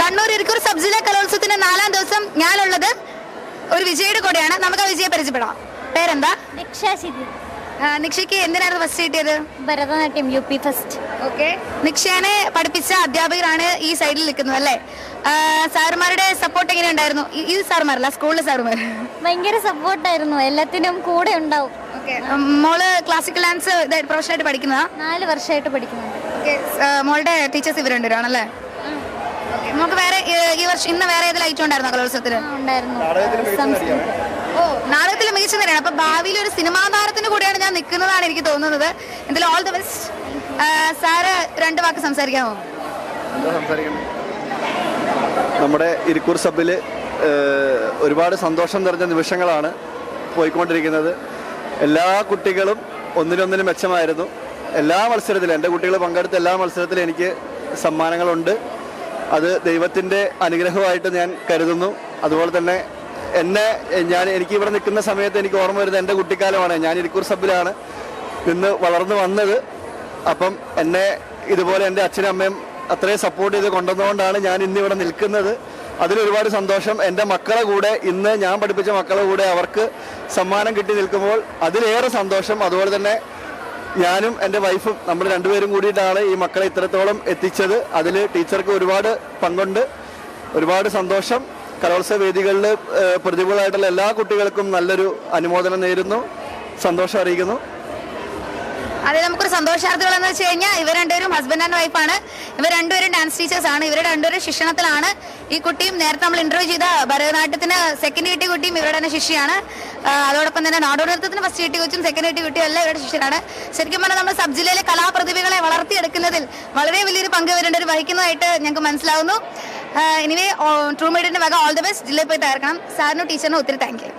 Kannur Irikkur sub ജില്ലാ കലോത്സവത്തിന്റെ 4ാം ദിവസം ഞാനുള്ളത് ഒരു വിജയുടെ കൂടെയാണ്. നമുക്ക് ആ വിജയെ പരിചയപ്പെടാം. പേരെന്താ? നിക്ഷയ്ക്ക് എന്തിനായിരുന്നു ഫസ്റ്റ് കിട്ടിയത്? Bharatanatyam UP first. ഓക്കെ. നിക്ഷേനെ പഠിപ്പിച്ച അധ്യാപകരാണ് ഈ സൈഡിൽ നിൽക്കുന്നത് അല്ലേ? സാറുമാരുടെ സപ്പോർട്ട് എങ്ങനെ ഉണ്ടായിരുന്നു? ഈ സാറുമാരല്ല, സ്കൂളിലെ സാറുമാർ ഭയങ്കര സപ്പോർട്ടായിരുന്നു, എല്ലാത്തിനും കൂടെ ഉണ്ടാവും. മോള് ക്ലാസിക്കൽ ഡാൻസ് പ്രൊഫഷണലായിട്ട് പഠിക്കുന്നതാ? 4 വർഷമായിട്ട് പഠിക്കുന്നുണ്ട്. മോളുടെ ടീച്ചേഴ്സ് ഇവർ രണ്ടുപേരാണല്ലേ? നമുക്ക് വേറെ ഈ വർഷം ഇന്ന് വേറെ ഏതെങ്കിലും ഐറ്റം ഉണ്ടായിരുന്നോ കലോത്സവത്തിന്? നാടകത്തിൽ മികച്ച നിരയാണ്. അപ്പൊ ഭാവിയിൽ ഒരു സിനിമാ താരത്തിന് കൂടെയാണ് ഞാൻ നിൽക്കുന്നതാണ് എനിക്ക് തോന്നുന്നത്. എന്തായാലും ഓൾ ദി ബെസ്റ്റ്. സാറ് 2 വാക്ക് സംസാരിക്കാമോ? നമ്മുടെ ഇരിക്കൂർ സബില് ഒരുപാട് സന്തോഷം നിറഞ്ഞ നിമിഷങ്ങളാണ് പോയിക്കൊണ്ടിരിക്കുന്നത്. എല്ലാ കുട്ടികളും ഒന്നിനൊന്നിനും മെച്ചമായിരുന്നു. എല്ലാ മത്സരത്തിലും എൻ്റെ കുട്ടികൾ പങ്കെടുത്ത എല്ലാ മത്സരത്തിലും എനിക്ക് സമ്മാനങ്ങളുണ്ട്. അത് ദൈവത്തിൻ്റെ അനുഗ്രഹമായിട്ട് ഞാൻ കരുതുന്നു. അതുപോലെ തന്നെ എനിക്ക് ഇവിടെ നിൽക്കുന്ന സമയത്ത് എനിക്ക് ഓർമ്മ വരുന്നത് എൻ്റെ കുട്ടിക്കാലമാണ്. ഞാൻ ഇരിക്കൂർ സബിലാണ് നിന്ന് വളർന്നു വന്നത്. അപ്പം എന്നെ ഇതുപോലെ എൻ്റെ അച്ഛനും അമ്മയും അത്രയും സപ്പോർട്ട് ചെയ്ത് കൊണ്ടുവന്നുകൊണ്ടാണ് ഞാൻ ഇന്നിവിടെ നിൽക്കുന്നത്. അതിലൊരുപാട് സന്തോഷം. എൻ്റെ മക്കളെ കൂടെ ഇന്ന് ഞാൻ പഠിപ്പിച്ച മക്കളെ കൂടെ അവർക്ക് സമ്മാനം കിട്ടി നിൽക്കുമ്പോൾ അതിലേറെ സന്തോഷം. അതുപോലെ തന്നെ ഞാനും എൻ്റെ വൈഫും നമ്മൾ രണ്ടുപേരും കൂടിയിട്ടാണ് ഈ മക്കളെ ഇത്രത്തോളം എത്തിച്ചത്. അതിൽ ടീച്ചർക്ക് ഒരുപാട് പങ്കുണ്ട്. ഒരുപാട് സന്തോഷം. കലോത്സവ വേദികളിൽ പ്രതിഭകളായിട്ടുള്ള എല്ലാ കുട്ടികൾക്കും നല്ലൊരു അനുമോദനം നേരുന്നു, സന്തോഷം അറിയിക്കുന്നു. അതെ, നമുക്കൊരു സന്തോഷാർത്ഥികൾ എന്ന് വെച്ച് കഴിഞ്ഞാൽ ഇവർ രണ്ടുപേരും ഹസ്ബൻഡ് ആൻഡ് വൈഫാണ്. ഇവർ രണ്ടുപേരും ഡാൻസ് ടീച്ചേഴ്സ് ആണ്. ഇവരുടെ രണ്ടുപേരും ശിക്ഷണത്തിലാണ്. ഈ കുട്ടിയും നേരത്തെ നമ്മൾ ഇന്റർവ്യൂ ചെയ്ത ഭരതനാട്യത്തിന് സെക്കൻഡ് കിട്ടിയ കുട്ടിയും ഇവരുടെ തന്നെ ശിഷ്യയാണ്. അതോടൊപ്പം തന്നെ നാടോടി നൃത്തത്തിന് ഫസ്റ്റ് കിട്ടിയ കുട്ടിയും സെക്കൻഡ് കിട്ടിയ കുട്ടിയും എല്ലാം ഇവരുടെ ശിഷ്യരാണ്. ശരിക്കും പറഞ്ഞാൽ നമ്മൾ സബ് ജില്ലയിലെ കലാപ്രതിഭകളെ വളർത്തിയെടുക്കുന്നതിൽ വളരെ വലിയൊരു പങ്ക് ഇവരുടെ വഹിക്കുന്നതായിട്ട് ഞങ്ങൾക്ക് മനസ്സിലാവുന്നു. എനിവേ ട്രൂ മീഡിയന്റെ വക ഓൾ ദി ബെസ്റ്റ്. ജില്ലയിൽ പോയി തകർക്കണം. സാറിനും ടീച്ചറിനും ഒത്തിരി താങ്ക് യു.